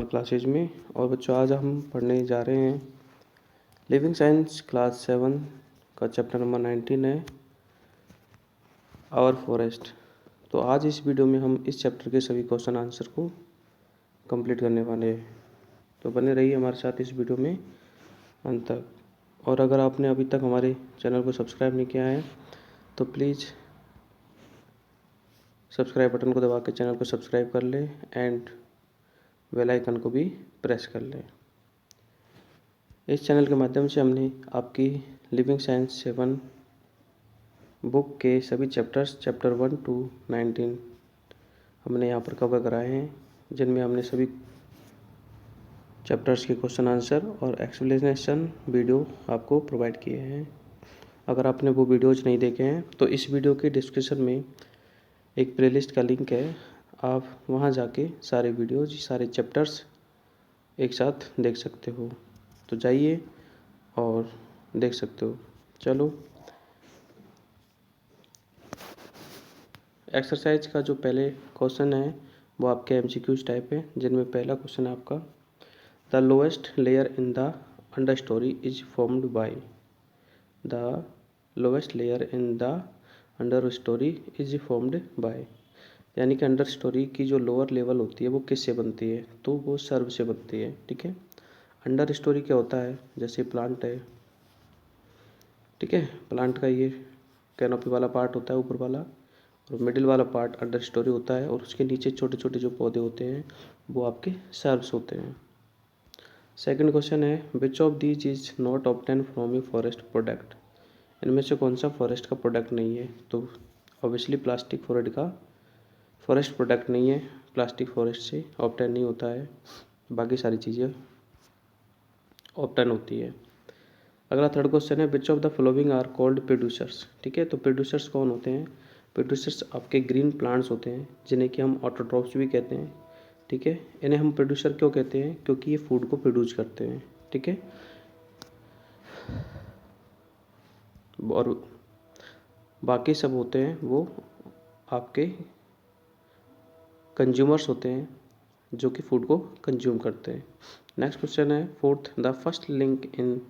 Classes में। और बच्चों आज हम पढ़ने जा रहे हैं लिविंग साइंस क्लास 7 का चैप्टर नंबर 19 है आवर फॉरेस्ट। तो आज इस वीडियो में हम इस चैप्टर के सभी क्वेश्चन आंसर को कंप्लीट करने वाले हैं। तो बने रहिए हमारे साथ इस वीडियो में अंत तक। और अगर आपने अभी तक हमारे चैनल को सब्सक्राइब नहीं किया है तो प्लीज़ सब्सक्राइब बटन को दबा के चैनल को सब्सक्राइब कर लें एंड बेल आइकन को भी प्रेस कर लें। इस चैनल के माध्यम से हमने आपकी लिविंग साइंस 7 बुक के सभी चैप्टर्स चैप्टर 1 to 19 हमने यहाँ पर कवर कराए हैं, जिनमें हमने सभी चैप्टर्स के क्वेश्चन आंसर और एक्सप्लेनेशन वीडियो आपको प्रोवाइड किए हैं। अगर आपने वो वीडियोज़ नहीं देखे हैं तो इस वीडियो के डिस्क्रिप्शन में एक प्लेलिस्ट का लिंक है, आप वहाँ जाके सारे वीडियोज़ सारे चैप्टर्स एक साथ देख सकते हो। तो जाइए और देख सकते हो। चलो एक्सरसाइज का जो पहले क्वेश्चन है वो आपके एमसीक्यूज टाइप है, जिनमें पहला क्वेश्चन है आपका the lowest layer in the under story is formed by. The lowest layer in the under story is formed by, यानी कि अंडर स्टोरी की जो लोअर लेवल होती है वो किससे बनती है, तो वो सर्व से बनती है। ठीक है, अंडर स्टोरी क्या होता है, जैसे प्लांट है, ठीक है, प्लांट का ये कैनोपी वाला पार्ट होता है ऊपर वाला, और मिडिल वाला पार्ट अंडर स्टोरी होता है, और उसके नीचे छोटे छोटे जो पौधे होते हैं वो आपके सर्व्स होते हैं। सेकंड क्वेश्चन है which of these is not obtain from a forest product. इनमें से कौन सा फॉरेस्ट का प्रोडक्ट नहीं है, तो ऑब्वियसली प्लास्टिक फॉरेस्ट प्रोडक्ट नहीं है, प्लास्टिक फॉरेस्ट से ऑब्टेन नहीं होता है, बाकी सारी चीज़ें ऑब्टेन होती है। अगला थर्ड क्वेश्चन है which of the following are called producers. ठीक है, तो प्रोड्यूसर्स कौन होते हैं, प्रोड्यूसर्स आपके ग्रीन प्लांट्स होते हैं, जिन्हें कि हम ऑटोट्रॉफ्स भी कहते हैं। ठीक है, इन्हें हम प्रोड्यूसर क्यों कहते हैं, क्योंकि ये फूड को प्रोड्यूस करते हैं। ठीक है, और बाकी सब होते हैं वो आपके कंज्यूमर्स होते हैं, जो कि फूड को कंज्यूम करते हैं। नेक्स्ट क्वेश्चन है fourth the first link in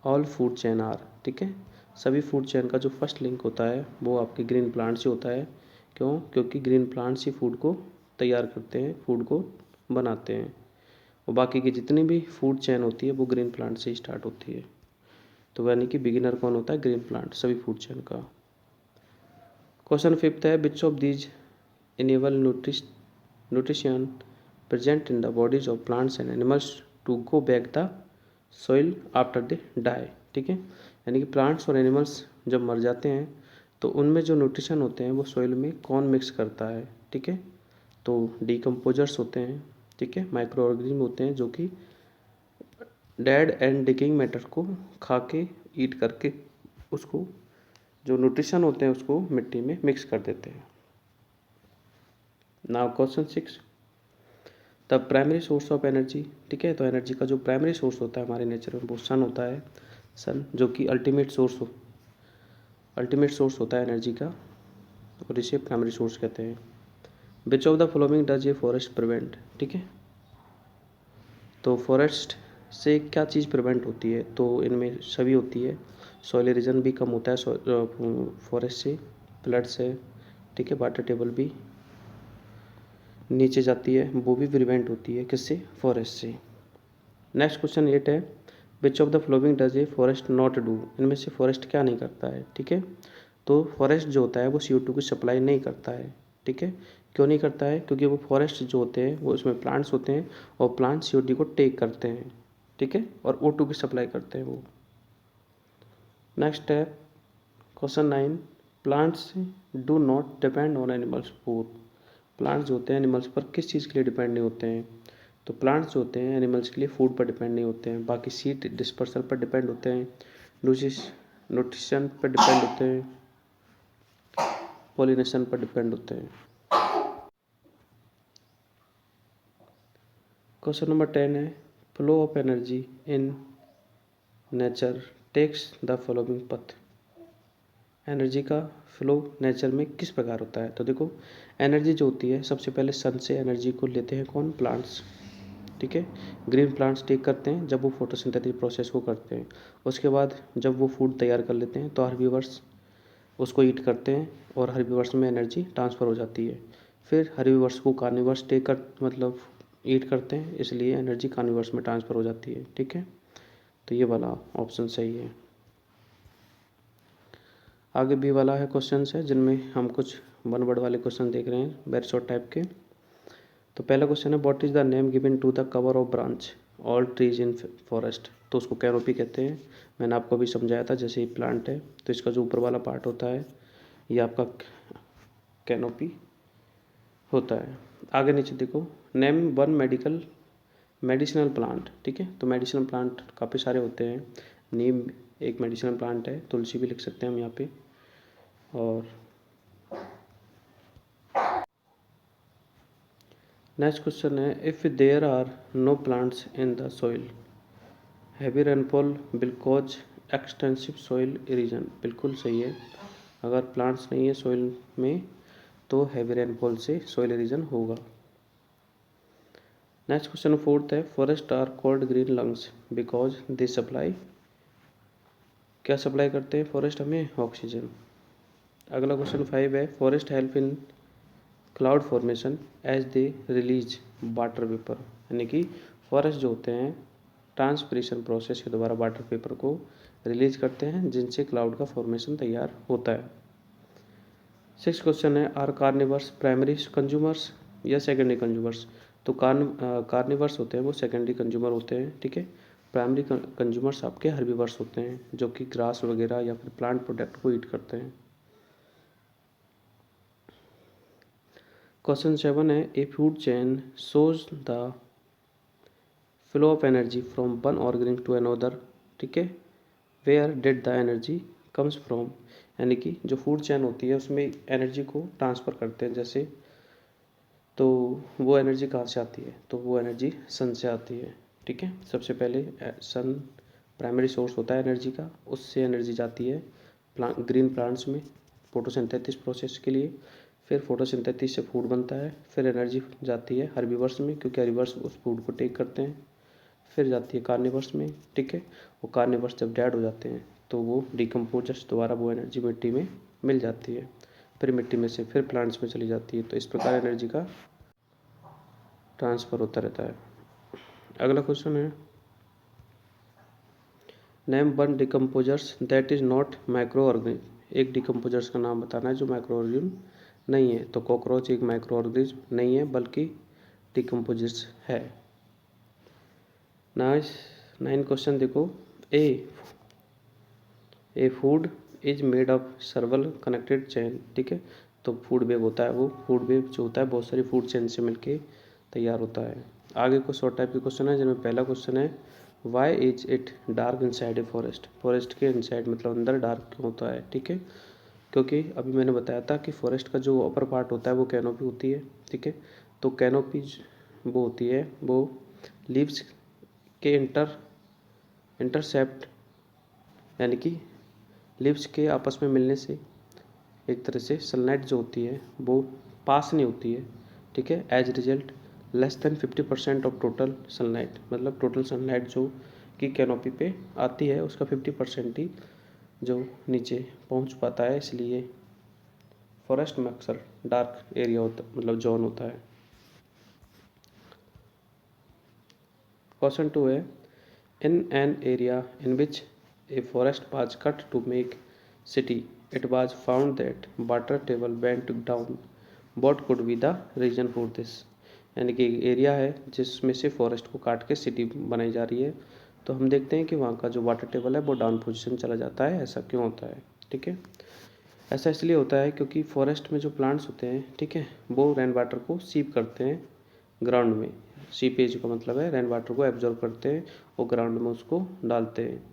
all food chain are. ठीक है, सभी फूड चेन का जो फर्स्ट लिंक होता है वो आपके ग्रीन प्लांट से होता है। क्यों, क्योंकि ग्रीन प्लांट्स ही फूड को तैयार करते हैं, फूड को बनाते हैं, और बाकी की जितनी भी फूड चेन होती है वो ग्रीन प्लांट से ही स्टार्ट होती है। तो यानी कि बिगिनर कौन होता है, ग्रीन प्लांट, सभी फूड चेन का। क्वेश्चन फिफ्थ है which of these enable nutrition present in the bodies of plants and animals to go back the soil after they die. ठीक है, यानी कि प्लांट्स और एनिमल्स जब मर जाते हैं तो उनमें जो न्यूट्रिशन होते हैं वो सोइल में कौन मिक्स करता है। ठीक है, तो डिकम्पोजर्स होते हैं, ठीक है, माइक्रो ऑर्गेनिज्म होते हैं जो कि डेड एंड डिकिंग मैटर को खा के ईट करके उसको जो न्यूट्रिशन होते हैं उसको मिट्टी में मिक्स कर देते हैं। Now question 6 the primary source of energy. ठीक है, तो एनर्जी का जो प्राइमरी सोर्स होता है हमारे नेचर में वो सन होता है, सन, जो कि अल्टीमेट सोर्स होता है एनर्जी का, और इसे प्राइमरी सोर्स कहते हैं। विच of the following does a forest prevent. ठीक है, तो फॉरेस्ट से क्या चीज़ प्रिवेंट होती है, तो इनमें सभी होती है। सॉइल इरोजन भी कम होता है फॉरेस्ट से, फ्लड से, ठीक है, वाटर टेबल भी नीचे जाती है, वो भी प्रिवेंट होती है किससे, फॉरेस्ट से। नेक्स्ट क्वेश्चन 8 है which of the flowing does a forest not do. इनमें से फॉरेस्ट क्या नहीं करता है। ठीक है, तो फॉरेस्ट जो होता है वो CO2 की सप्लाई नहीं करता है। ठीक है, क्यों नहीं करता है, क्योंकि वो फॉरेस्ट जो होते हैं वो उसमें प्लांट्स होते हैं, और प्लांट्स CO2 को टेक करते हैं, ठीक है, और O2 की सप्लाई करते हैं वो। नेक्स्ट है question 9 plants do not depend on animals food. Plants जो होते हैं एनिमल्स पर किस चीज़ के लिए डिपेंड नहीं होते हैं, तो प्लांट्स जो होते हैं एनिमल्स के लिए फूड पर डिपेंड नहीं होते हैं, बाकी सीड डिस्पर्सल पर डिपेंड होते हैं, न्यूट्रिशन पर डिपेंड होते हैं, पॉलिनेशन पर डिपेंड होते हैं। क्वेश्चन नंबर 10 है flow of energy in nature takes the following path. Energy का फ्लो नेचर में किस प्रकार होता है, तो देखो एनर्जी जो होती है सबसे पहले सन से एनर्जी को लेते हैं कौन, प्लांट्स। ठीक है। ग्रीन प्लांट्स टेक करते हैं जब वो फोटोसिंथेसिस प्रोसेस को करते हैं। उसके बाद जब वो फूड तैयार कर लेते हैं तो हर्बीवर्स उसको ईट करते हैं और हर्बीवर्स में एनर्जी ट्रांसफ़र हो जाती है। फिर हर्बीवर्स को कार्निवर्स टेक कर मतलब ईट करते हैं, इसलिए एनर्जी कार्निवर्स में ट्रांसफ़र हो जाती है। ठीक है, तो ये वाला ऑप्शन सही है। आगे बी वाला है क्वेश्चन है जिनमें हम कुछ वन वर्ड वाले क्वेश्चन देख रहे हैं, वेरी शॉर्ट टाइप के। तो पहला क्वेश्चन है what is the name given to the cover of branch all trees in forest. तो उसको कैनोपी कहते हैं। मैंने आपको अभी समझाया था, जैसे ही प्लांट है तो इसका जो ऊपर वाला पार्ट होता है ये आपका कैनोपी होता है। आगे नीचे देखो, नेम वन मेडिसिनल प्लांट। ठीक है, तो मेडिसिनल प्लांट काफ़ी सारे होते हैं। नीम एक मेडिसिनल प्लांट है, तुलसी भी लिख सकते हैं हम यहाँ पे। और नेक्स्ट क्वेश्चन है if there are no plants in the soil heavy rainfall will cause extensive soil erosion. बिल्कुल सही है, अगर प्लांट्स नहीं है सोइल में तो हैवी रेनफॉल से सोइल इरोजन होगा। नेक्स्ट क्वेश्चन फोर्थ है forest are called green lungs because they supply. क्या सप्लाई करते हैं फॉरेस्ट हमें? ऑक्सीजन। अगला क्वेश्चन 5 है forest help in cloud formation as they release water vapour. यानी कि फॉरेस्ट जो होते हैं ट्रांसपिरेशन प्रोसेस के द्वारा वाटर वेपर को रिलीज करते हैं, जिनसे क्लाउड का फॉर्मेशन तैयार होता है। 6 क्वेश्चन है आर कार्निवर्स प्राइमरी कंज्यूमर्स या सेकेंडरी कंज्यूमर्स। तो कार्निवर्स होते हैं वो सेकेंडरी कंज्यूमर होते हैं। ठीक है, प्राइमरी कंज्यूमर्स आपके हर्बीवर्स होते हैं जो कि ग्रास वगैरह या फिर प्लांट प्रोडक्ट को ईट करते हैं। क्वेश्चन 7 है a food chain shows the flow of energy from one organism to another. ठीक है, where did the energy comes from. यानी कि जो फूड चेन होती है उसमें एनर्जी को ट्रांसफ़र करते हैं जैसे, तो वो एनर्जी कहाँ से आती है? तो वो एनर्जी सन से आती है। ठीक है, सबसे पहले सन प्राइमरी सोर्स होता है एनर्जी का, उससे एनर्जी जाती है ग्रीन प्लांट्स में फोटोसिंथेसिस प्रोसेस के लिए। फिर फोटोसिंथेसिस से फूड बनता है, फिर एनर्जी जाती है हर्बीवर्स में क्योंकि हर्बीवर्स उस फूड को टेक करते हैं, फिर जाती है कार्निवर्स में। ठीक है, वो कार्निवर्स जब डेड हो जाते हैं तो वो डिकम्पोजर्स द्वारा वो एनर्जी मिट्टी में मिल जाती है, फिर मिट्टी में से फिर प्लांट्स में चली जाती है। तो इस प्रकार एनर्जी का ट्रांसफ़र होता रहता है। अगला क्वेश्चन है name one decomposers that is not micro organism. एक डिकम्पोजर्स का नाम बताना है जो माइक्रो ऑर्गेनिज्म नहीं है। तो कॉकरोच एक माइक्रो ऑर्गेनिज्म नहीं है बल्कि डिकम्पोजर्स है। नाइन क्वेश्चन देखो, ए food is made of सर्वल connected chain. ठीक है, तो फूड वेब होता है, वो फूड वेब जो होता है बहुत सारी फूड चेन से मिलके तैयार होता है। आगे कुछ शॉर्ट टाइप के क्वेश्चन है जिनमें पहला क्वेश्चन है why is it dark inside a forest. Forest के इनसाइड मतलब अंदर डार्क क्यों होता है? ठीक है, क्योंकि अभी मैंने बताया था कि फॉरेस्ट का जो अपर पार्ट होता है वो कैनोपी होती है। ठीक है, तो कैनोपी वो होती है वो लीव्स के इंटरसेप्ट यानी कि लीव्स के आपस में मिलने से एक तरह से सनलाइट जो होती है वो पास नहीं होती है। ठीक है, as result less than 50% of total sunlight, मतलब टोटल सनलाइट जो कि कैनोपी पे आती है उसका 50% ही जो नीचे पहुंच पाता है, इसलिए फॉरेस्ट में अक्सर डार्क एरिया होता मतलब जोन होता है। क्वेश्चन 2 है in an area in which a forest was cut to make city it was found that water table went down what could be the reason for this. यानी कि area है जिसमें से फॉरेस्ट को काट के सिटी बनाई जा रही है, तो हम देखते हैं कि वहाँ का जो वाटर टेबल है वो डाउन पोजीशन चला जाता है। ऐसा क्यों होता है? ठीक है, ऐसा इसलिए होता है क्योंकि फॉरेस्ट में जो प्लांट्स होते हैं, ठीक है, वो रेन वाटर को सीप करते हैं ग्राउंड में। सीपेज का मतलब है रेन वाटर को एब्जॉर्ब करते हैं और ग्राउंड में उसको डालते हैं।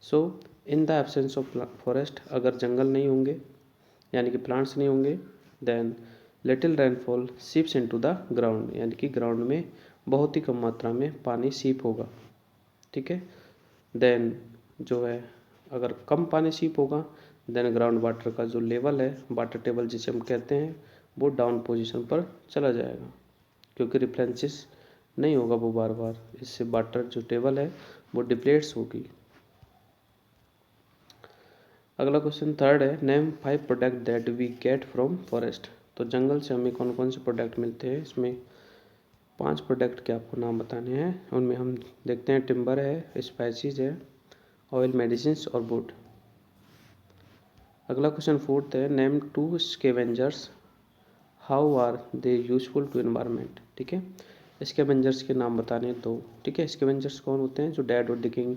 So in the absence of forest, अगर जंगल नहीं होंगे यानी कि प्लांट्स नहीं होंगे, then little rainfall seeps into the ground, यानी कि ग्राउंड में बहुत ही कम मात्रा में पानी सीप होगा। ठीक है, देन जो है अगर कम पानी सीप होगा देन ग्राउंड वाटर का जो लेवल है, वाटर टेबल जिसे हम कहते हैं, वो डाउन पोजीशन पर चला जाएगा क्योंकि रिफ्लेंसेस नहीं होगा वो बार बार, इससे वाटर जो टेबल है वो डिप्लेट्स होगी। अगला क्वेश्चन थर्ड है, name 5 product that we get from forest. तो जंगल से हमें कौन कौन से प्रोडक्ट मिलते हैं, इसमें 5 प्रोडक्ट के आपको नाम बताने हैं। उनमें हम देखते हैं टिम्बर है, स्पाइसीज है, ऑयल, मेडिसिन और वुड। अगला क्वेश्चन फोर्थ है, name 2 scavengers, how are they useful to environment. ठीक है, स्केवेंजर्स के नाम बताने हैं 2। ठीक है, स्केवेंजर्स कौन होते हैं, जो डेड और डिकिंग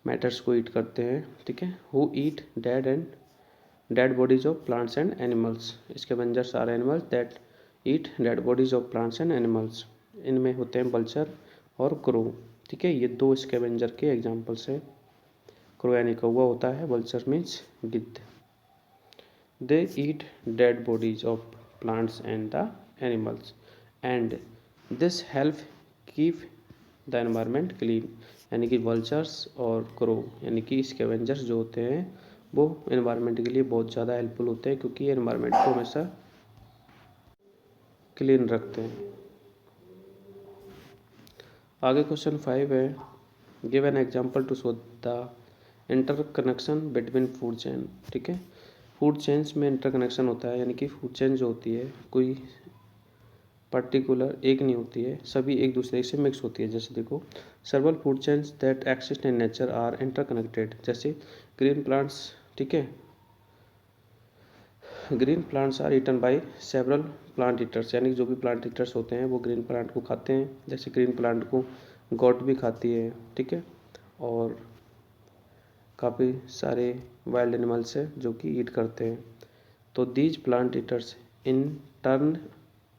मैटर्स को ईट करते हैं। ठीक है, who eat dead bodies of plants and animals. Scavengers are animals that eat dead bodies of plants and animals. इनमें होते हैं वल्चर और क्रो। ठीक है, ये 2 स्केवेंजर के एग्जाम्पल्स हैं। क्रो यानी कौवा होता है, वल्चर मीन्स गिद्ध। They eat dead bodies of plants and the animals and this help keep the environment clean। यानी कि vultures और crow यानी कि scavengers जो होते हैं वो environment के लिए बहुत ज़्यादा हेल्पफुल होते हैं, क्योंकि ये environment को हमेशा क्लीन रखते हैं। आगे क्वेश्चन 5 है, give an example to show the interconnection between food chain. ठीक है, फूड चेन्स में इंटरकनेक्शन होता है, यानी कि फूड चेन जो होती है कोई पर्टिकुलर एक नहीं होती है, सभी एक दूसरे से मिक्स होती है। जैसे देखो, several food chains that exist in nature are interconnected. जैसे ग्रीन प्लांट्स, ठीक है, green plants are eaten by several plant eaters, यानी जो भी प्लांट ईटर्स होते हैं वो ग्रीन प्लांट को खाते हैं। जैसे ग्रीन प्लांट को गॉट भी खाती है। ठीक है, और काफ़ी सारे वाइल्ड एनिमल्स हैं जो कि ईट करते हैं। तो these plant eaters in turn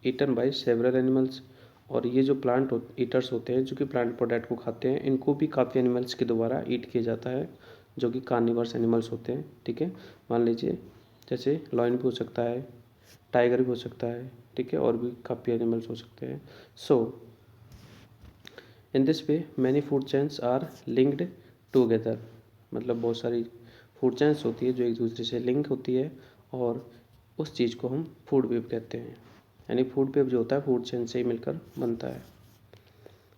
eaten by several animals. और ये जो प्लांट ईटर्स होते हैं जो कि प्लांट प्रोडक्ट को खाते हैं, इनको भी काफ़ी एनिमल्स के द्वारा ईट किया जाता है, जो कि कार्निवर्स एनिमल्स होते हैं। ठीक है, मान लीजिए जैसे लॉयन भी हो सकता है, टाइगर भी हो सकता है। ठीक है, और भी काफ़ी एनिमल्स हो सकते हैं। So in this way many food chains are linked together. मतलब बहुत सारी फूड चेन्स होती है जो एक दूसरे से लिंक होती है, और उस चीज़ को हम फूड वेब कहते हैं। यानी फूड वेब जो होता है फूड चेन से ही मिलकर बनता है।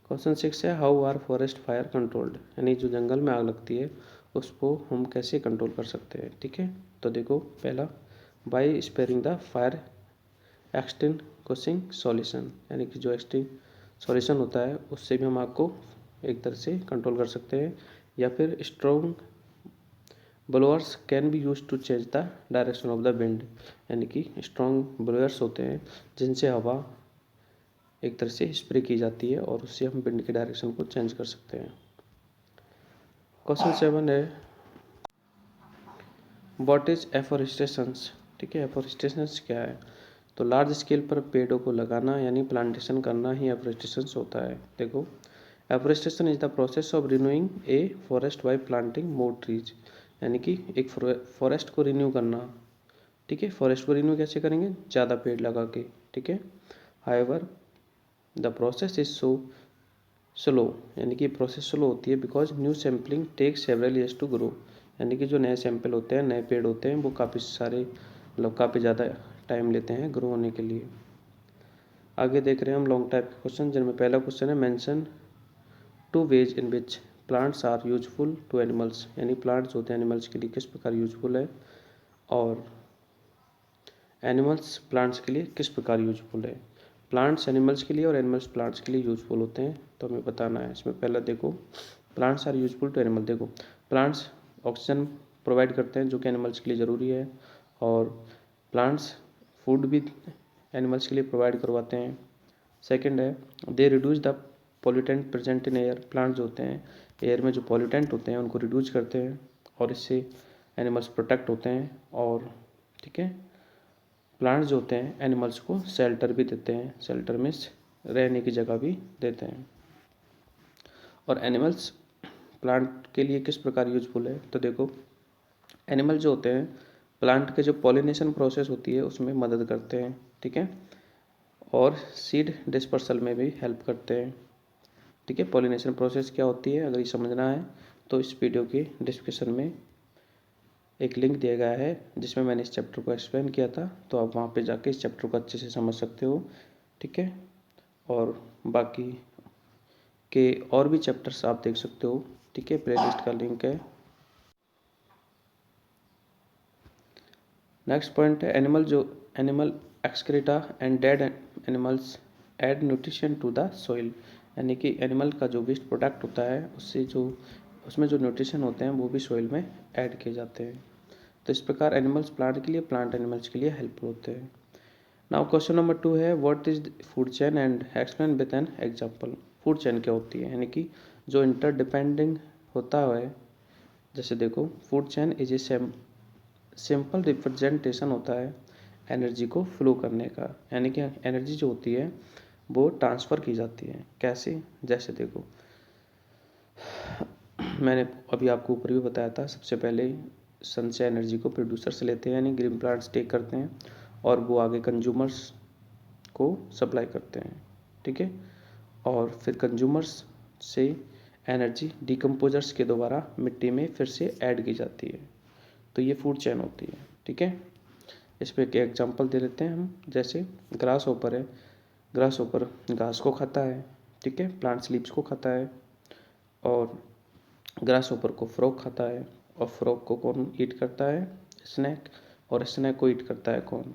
क्वेश्चन 6 है, how are forest fire controlled. यानी जो जंगल में आग लगती है उसको हम कैसे कंट्रोल कर सकते हैं। ठीक है, तो देखो, पहला, by spraying the fire extinguishing solution. यानी कि जो एक्सटिंग सॉल्यूशन होता है उससे भी हम आग को एक तरह से कंट्रोल कर सकते हैं। या फिर strong blowers can be use to change the direction of the wind. यानी कि स्ट्रॉन्ग ब्लोअर्स होते हैं जिनसे हवा एक तरह से स्प्रे की जाती है और उससे हम विंड के डायरेक्शन को चेंज कर सकते हैं। क्वेश्चन 7 है, व्हाट इज एफोरेस्टेशंस। ठीक है, एफोरेस्टेशंस क्या है, तो लार्ज स्केल पर पेड़ों को लगाना यानी प्लांटेशन करना ही एफोरेस्टेशंस होता है। देखो, afforestation is the process of renewing a forest by planting more trees. यानी कि एक फॉरेस्ट को रिन्यू करना। ठीक है, फॉरेस्ट को रिन्यू कैसे करेंगे, ज़्यादा पेड़ लगा के। ठीक है, however the process is so slow. यानी कि प्रोसेस स्लो होती है because new sampling take several years to grow. यानी कि जो नए सैंपल होते हैं, नए पेड़ होते हैं, वो काफ़ी सारे मतलब काफ़ी ज़्यादा टाइम लेते हैं ग्रो होने के लिए। आगे देख रहे हैं हम लॉन्ग टाइप के क्वेश्चन, जिनमें पहला क्वेश्चन है, mention 2 ways in which plants are useful to animals. यानी प्लांट्स होते हैं एनिमल्स के लिए किस प्रकार यूजफुल है, और एनिमल्स प्लांट्स के लिए किस प्रकार यूजफुल है। प्लांट्स एनिमल्स के लिए और एनिमल्स प्लांट्स के लिए यूजफुल होते हैं, तो हमें बताना है। इसमें पहला देखो, plants are useful to animal. देखो, प्लांट्स ऑक्सीजन प्रोवाइड करते हैं जो कि एनिमल्स के लिए ज़रूरी है, और प्लांट्स फूड भी एनिमल्स के लिए प्रोवाइड करवाते हैं। सेकंड है, they reduce the pollutant present in air. Plants जो होते हैं एयर में जो पॉल्यूटेंट होते हैं उनको रिड्यूस करते हैं, और इससे एनिमल्स प्रोटेक्ट होते हैं। और ठीक है, प्लांट्स जो होते हैं एनिमल्स को शेल्टर भी देते हैं, शेल्टर मीन्स रहने की जगह भी देते हैं। और एनिमल्स प्लांट के लिए किस प्रकार यूजफुल है, तो देखो, एनिमल जो होते हैं प्लांट के जो पॉलिनेशन प्रोसेस होती है उसमें मदद करते हैं। ठीक है, और सीड डिस्पर्सल में भी हेल्प करते हैं। ठीक है, पॉलिनेशन प्रोसेस क्या होती है, अगर ये समझना है तो इस वीडियो के डिस्क्रिप्शन में एक लिंक दिया गया है जिसमें मैंने इस चैप्टर को एक्सप्लेन किया था, तो आप वहाँ पे जाके इस चैप्टर को अच्छे से समझ सकते हो। ठीक है, और बाकी के और भी चैप्टर्स आप देख सकते हो, ठीक है। प्लेलिस्ट का लिंक है। नेक्स्ट पॉइंट है animal excreta and dead animals add nutrition to the soil, यानी कि एनिमल का जो वेस्ट प्रोडक्ट होता है उसमें जो न्यूट्रिशन होते हैं वो भी सॉइल में ऐड किए जाते हैं। तो इस प्रकार एनिमल्स प्लांट के लिए, प्लांट एनिमल्स के लिए हेल्पफुल होते हैं। नाउ क्वेश्चन नंबर 2 है what is food chain and explain with an example. Food chain क्या होती है, यानी कि जो इंटरडिपेंडिंग होता है। जैसे देखो, food chain is a simple representation होता है एनर्जी को फ्लो करने का, यानी कि एनर्जी जो होती है वो ट्रांसफ़र की जाती है। कैसे? जैसे देखो, मैंने अभी आपको ऊपर भी बताया था, सबसे पहले सन से एनर्जी को प्रोड्यूसर से लेते हैं, यानी ग्रीन प्लांट्स टेक करते हैं और वो आगे कंज्यूमर्स को सप्लाई करते हैं, ठीक है। और फिर कंज्यूमर्स से एनर्जी डिकम्पोजर्स के द्वारा मिट्टी में फिर से ऐड की जाती है। तो ये फूड चेन होती है, ठीक है। इस पर एक एग्जांपल दे लेते हैं हम। जैसे ग्रास होपर है, ग्रास होपर घास को खाता है, ठीक है, प्लांट लीव्स को खाता है। और ग्रास होपर को फ्रॉग खाता है, और फ्रॉग को कौन ईट करता है? स्नैक। और स्नैक को ईट करता है कौन?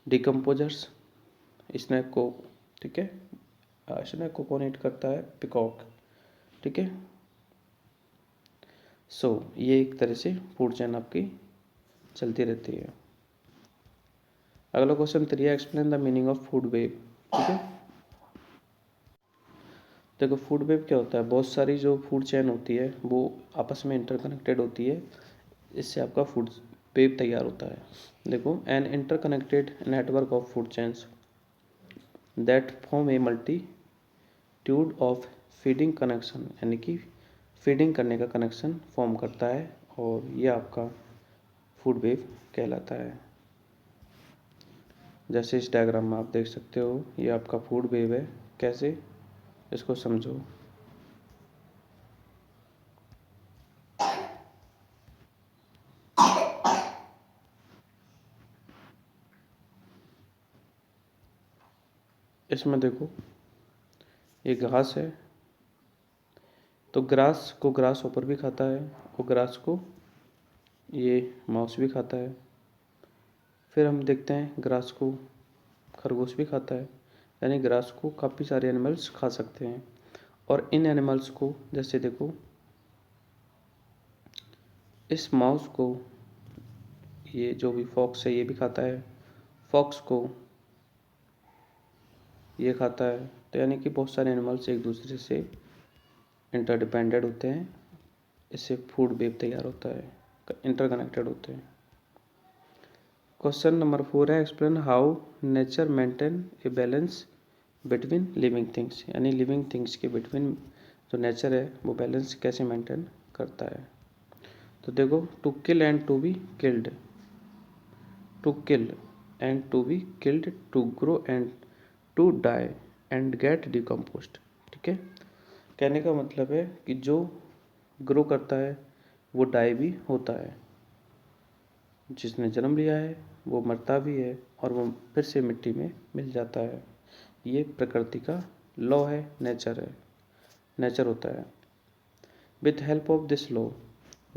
डिकम्पोजर्स। स्नैक को, ठीक है, स्नैक को कौन ईट करता है? पिकॉक, ठीक है। सो ये एक तरह से फूड चेन आपकी चलती रहती है। अगला क्वेश्चन 3 है explain the meaning of food web, ठीक है। देखो, फूड वेव क्या होता है? बहुत सारी जो फूड चेन होती है वो आपस में इंटरकनेक्टेड होती है, इससे आपका फूड वेव तैयार होता है। देखो, an interconnected network of food chains that form a multitude of feeding connection, यानी कि फीडिंग करने का कनेक्शन फॉर्म करता है, और ये आपका फूड वेव कहलाता है। जैसे इस डायग्राम में आप देख सकते हो, ये आपका फूड वेव है। कैसे? इसको समझो। इसमें देखो, ये घास है, तो ग्रास को ग्रास होपर भी खाता है, और ग्रास को ये माउस भी खाता है। फिर हम देखते हैं ग्रास को खरगोश भी खाता है, यानी ग्रास को काफ़ी सारे एनिमल्स खा सकते हैं। और इन एनिमल्स को, जैसे देखो, इस माउस को ये जो भी फॉक्स है ये भी खाता है, फॉक्स को ये खाता है। तो यानी कि बहुत सारे एनिमल्स एक दूसरे से इंटरडिपेंडेड होते हैं, इससे फूड वेव तैयार होता है, इंटरकनेक्टेड होते हैं। क्वेश्चन नंबर 4 है explain how nature maintain a balance between living things, यानी लिविंग थिंग्स के बिटवीन जो नेचर है वो बैलेंस कैसे मेंटेन करता है। तो देखो, to kill and to be killed, to kill and to be killed, to grow and to die and get decomposed, ठीक है। कहने का मतलब है कि जो ग्रो करता है वो डाई भी होता है, जिसने जन्म लिया है वो मरता भी है, और वो फिर से मिट्टी में मिल जाता है। ये प्रकृति का लॉ है, नेचर होता है। With help of this law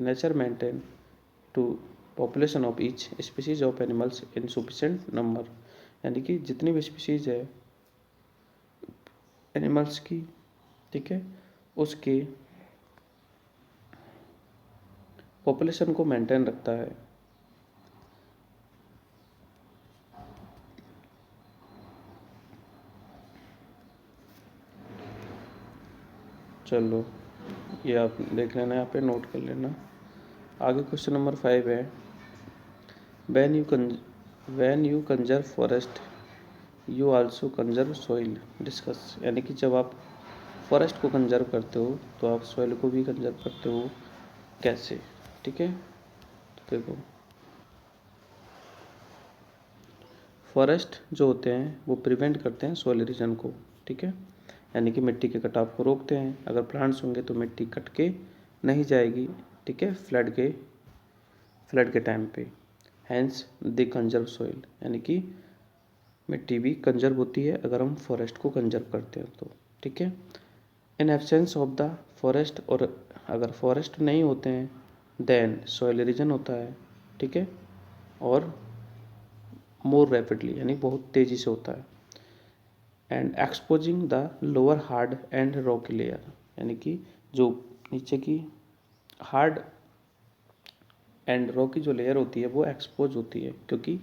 nature maintain to population of each species of animals in sufficient number, यानी कि जितनी भी स्पीसीज है एनिमल्स की, ठीक है, उसके पॉपुलेशन को मेंटेन रखता है। चलो, ये आप देख लेना, यहाँ पे नोट कर लेना। आगे क्वेश्चन नंबर 5 है when you conserve forest you also conserve soil discuss, यानी कि जब आप फॉरेस्ट को कंजर्व करते हो तो आप सॉइल को भी कंजर्व करते हो। कैसे? ठीक है, तो देखो, फॉरेस्ट जो होते हैं वो प्रिवेंट करते हैं सॉइल इरोजन को, ठीक है, यानी कि मिट्टी के कटाव को रोकते हैं। अगर प्लांट्स होंगे तो मिट्टी कट के नहीं जाएगी, ठीक है, फ्लड के टाइम पे। हैंस दे कंजर्व सॉइल, यानी कि मिट्टी भी कंजर्व होती है अगर हम फॉरेस्ट को कंजर्व करते हैं तो, ठीक है। In absence of the forest, और अगर फॉरेस्ट नहीं होते हैं देन सॉइल इरोजन होता है, ठीक है, और मोर रैपिडली यानी बहुत तेज़ी से होता है। And exposing the lower hard and Rocky layer, यानी कि जो नीचे की हार्ड एंड रॉकी जो लेयर होती है वो एक्सपोज होती है, क्योंकि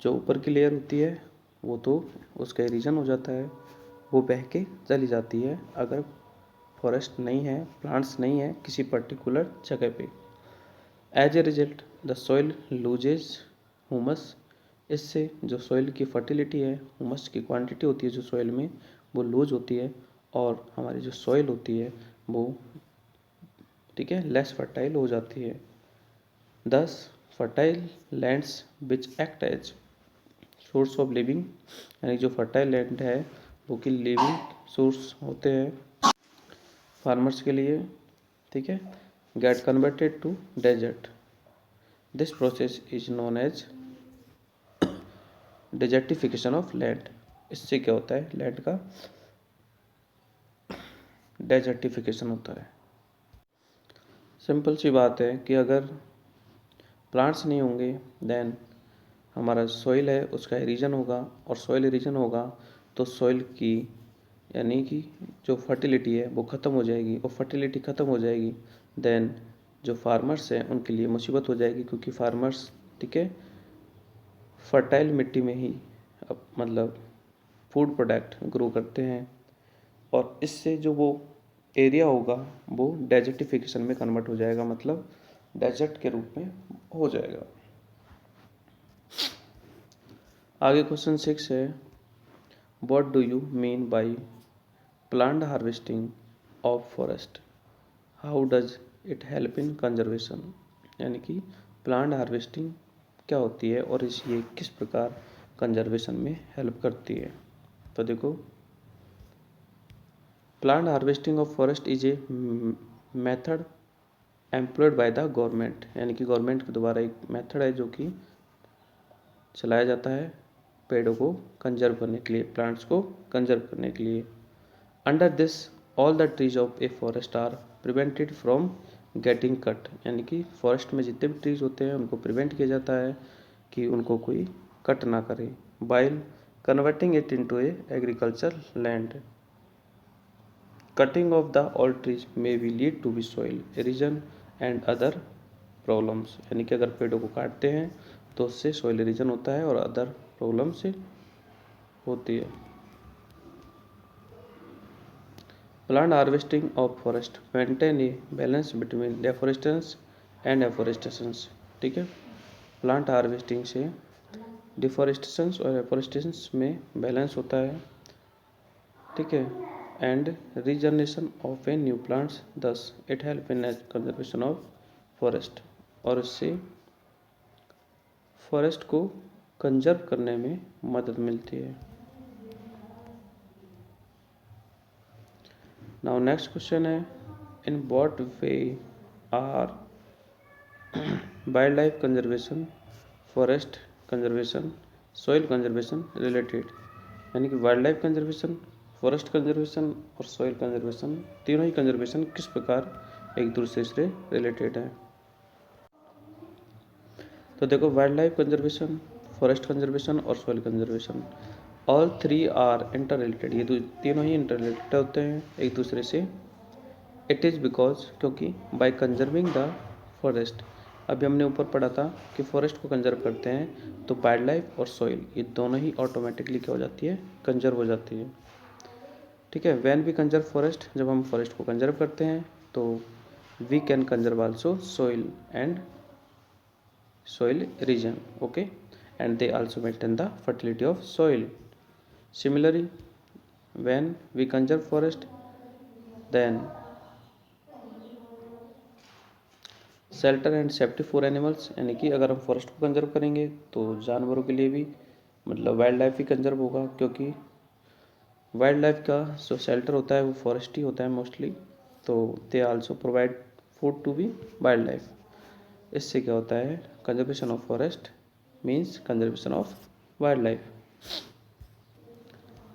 जो ऊपर की लेयर होती है वो तो उसका इरोजन हो जाता है, वो बह के चली जाती है अगर फॉरेस्ट नहीं है, प्लांट्स नहीं है किसी पर्टिकुलर जगह पे। As a result the soil loses humus, इससे जो सॉइल की फर्टिलिटी है, ह्यूमस की क्वांटिटी होती है जो सॉइल में वो लूज होती है, और हमारी जो सॉइल होती है वो, ठीक है, लेस फर्टाइल हो जाती है। Thus fertile lands which act as source of living, यानी जो फर्टाइल लैंड है वो कि लिविंग सोर्स होते हैं फार्मर्स के लिए, ठीक है, get converted to desert. This process is known as desertification of land. इससे क्या होता है, लैंड का डेजर्टिफिकेशन होता है। सिंपल सी बात है कि अगर प्लांट्स नहीं होंगे देन हमारा सॉइल है उसका इरोजन होगा, और सॉइल इरोजन होगा तो सॉइल की यानी कि जो फर्टिलिटी है वो ख़त्म हो जाएगी, और फर्टिलिटी ख़त्म हो जाएगी देन जो फार्मर्स हैं उनके लिए मुसीबत हो जाएगी, क्योंकि फार्मर्स, ठीक है, फर्टाइल मिट्टी में ही मतलब फूड प्रोडक्ट ग्रो करते हैं, और इससे जो वो एरिया होगा वो डेजर्टिफिकेशन में कन्वर्ट हो जाएगा, मतलब डेजर्ट के रूप में हो जाएगा। आगे क्वेश्चन 6 है, what do you mean by plant harvesting of forest, how does it help in conservation, यानी कि प्लांट हार्वेस्टिंग क्या होती है और ये किस प्रकार कंजर्वेशन में हेल्प करती है। तो देखो, plant harvesting of forest is a method employed by the government, यानी कि गवर्नमेंट के द्वारा एक मेथड है जो कि चलाया जाता है पेड़ों को कंजर्व करने के लिए, प्लांट्स को कंजर्व करने के लिए। Under this all the trees of a forest are prevented from getting cut, यानी कि फॉरेस्ट में जितने भी ट्रीज होते हैं उनको प्रिवेंट किया जाता है कि उनको कोई कट ना करे, while converting it into a agriculture land. Cutting of the all trees may be lead to be soil erosion and other problems, यानी कि अगर पेड़ों को काटते हैं तो उससे सॉइल इरोजन होता है और अदर प्रॉब्लम से होती है। Plant harvesting of forest maintain a balance between deforestation and afforestation, ठीक है, प्लांट हार्वेस्टिंग से डिफोरेस्टेशन और एफोरेस्टेशन में बैलेंस होता है, ठीक है, and regeneration of a new plants, thus it help in conservation of forest, और इससे फॉरेस्ट को कंजर्व करने में मदद मिलती है। नाउ नेक्स्ट क्वेश्चन है, in what way are wild life conservation, forest conservation, soil conservation related, यानी कि wild life conservation, forest conservation और सॉइल कंजर्वेशन, तीनों ही कंजर्वेशन किस प्रकार एक दूसरे से रिलेटेड है। तो देखो, wild life conservation, forest conservation और soil conservation, all three are interrelated, ये तीनों ही इंटर रिलेटेड होते हैं एक दूसरे से। इट इज़ बिकॉज, क्योंकि बाय कंजर्विंग द फॉरेस्ट, अभी हमने ऊपर पढ़ा था कि फॉरेस्ट को कंजर्व करते हैं तो वाइल्ड लाइफ और सॉइल ये दोनों ही ऑटोमेटिकली क्या हो जाती है, कंजर्व हो जाती है, ठीक है। व्हेन वी कंजर्व फॉरेस्ट, जब हम फॉरेस्ट को कंजर्व करते हैं तो we can conserve also soil and soil region, okay, and they also maintain the fertility of soil. Similarly, when we conserve forest, then shelter and safety for animals, यानी कि अगर हम फॉरेस्ट को conserve करेंगे तो जानवरों के लिए भी मतलब वाइल्ड लाइफ भी कंजर्व होगा, क्योंकि वाइल्ड लाइफ का जो शेल्टर होता है वो फॉरेस्ट ही होता है मोस्टली, तो they also provide food to be wild life. इससे क्या होता है, conservation of forest means conservation of wild life.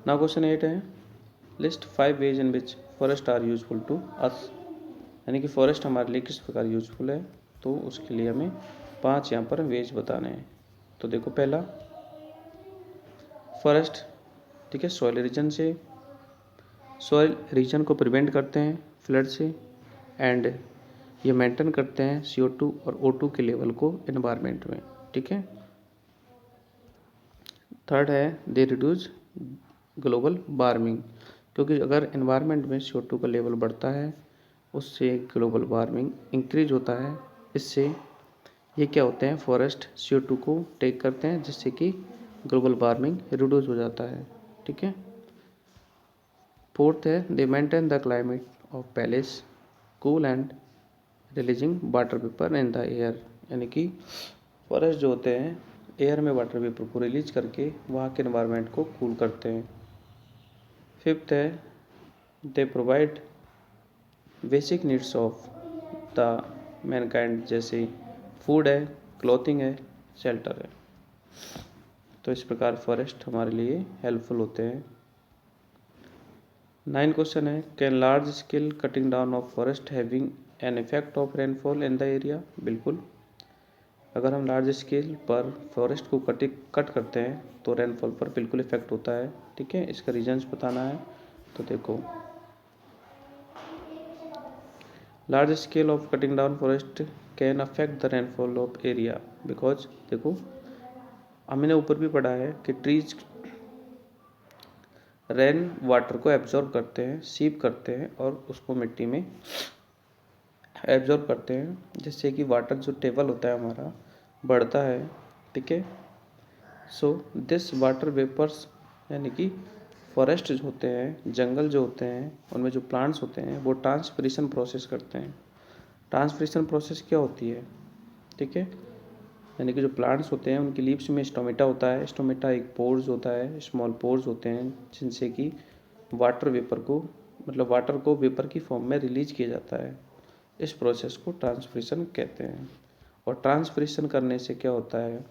Now question 8 है, list 5 ways in which forest are useful to us, यानी कि फॉरेस्ट हमारे लिए किस प्रकार यूजफुल है, तो उसके लिए हमें 5 यहाँ पर वेज बताने हैं। तो देखो पहला फॉरेस्ट, ठीक है, सॉइल रीजन को प्रिवेंट करते हैं फ्लड से, एंड ये मेंटेन करते हैं CO2 और O2 के लेवल को एनवायरनमेंट में, ठीक है। थर्ड है दे रिड्यूस ग्लोबल वार्मिंग, क्योंकि अगर एनवायरनमेंट में CO2 का लेवल बढ़ता है उससे ग्लोबल वार्मिंग इंक्रीज होता है। इससे ये क्या होते हैं, फॉरेस्ट CO2 को टेक करते हैं, जिससे कि ग्लोबल वार्मिंग रिड्यूस हो जाता है, ठीक है। फोर्थ है दे maintain the climate of palace cool and releasing water vapour in the air, यानी कि फॉरेस्ट जो होते हैं एयर में वाटर वेपर को रिलीज करके वहाँ के एनवायरनमेंट को कूल करते हैं। फिफ्थ है they provide basic needs of the Mankind, जैसे फूड है, क्लॉथिंग है, शेल्टर है। तो इस प्रकार फॉरेस्ट हमारे लिए हेल्पफुल होते हैं। 9 क्वेश्चन है can large scale cutting down of forest having an effect of rainfall in the area. बिल्कुल, अगर हम लार्ज स्केल पर फॉरेस्ट को कट करते हैं तो रेनफॉल पर बिल्कुल इफेक्ट होता है, ठीक है। इसका रीजंस बताना है। तो देखो large scale of cutting down forest can affect the rainfall of area because, देखो हमने ऊपर भी पढ़ा है कि ट्रीज रेन वाटर को एब्जॉर्ब करते हैं, सीप करते हैं और उसको मिट्टी में एब्जॉर्ब करते हैं, जिससे कि वाटर जो टेबल होता है हमारा बढ़ता है, ठीक है। सो दिस वाटर वेपर्स, यानी कि फॉरेस्ट जो होते हैं, जंगल जो होते हैं, उनमें जो प्लांट्स होते हैं वो ट्रांसपिरेशन प्रोसेस करते हैं। ट्रांसपिरेशन प्रोसेस क्या होती है, ठीक है, यानी कि जो प्लांट्स होते हैं उनकी लीव्स में स्टोमेटा होता है। स्टोमेटा एक पोर्स होता है, स्मॉल पोर्स होते हैं, जिनसे कि वाटर वेपर को, मतलब वाटर को वेपर की फॉर्म में रिलीज किया जाता है। इस प्रोसेस को ट्रांसपिरेशन कहते हैं। और ट्रांसपिरेशन करने से क्या होता है,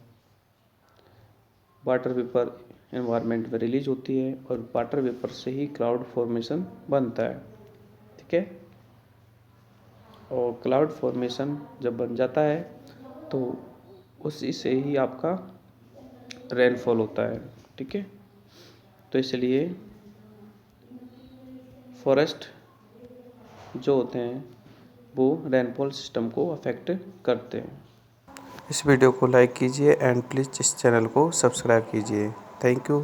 वाटर वेपर एनवायरनमेंट में रिलीज होती है और वाटर वेपर से ही क्लाउड फॉर्मेशन बनता है, ठीक है। और क्लाउड फॉर्मेशन जब बन जाता है तो उसी से ही आपका रेनफॉल होता है, ठीक है। तो इसलिए फॉरेस्ट जो होते हैं वो रेनफॉल सिस्टम को अफेक्ट करते हैं। इस वीडियो को लाइक कीजिए एंड प्लीज़ इस चैनल को सब्सक्राइब कीजिए। Thank you.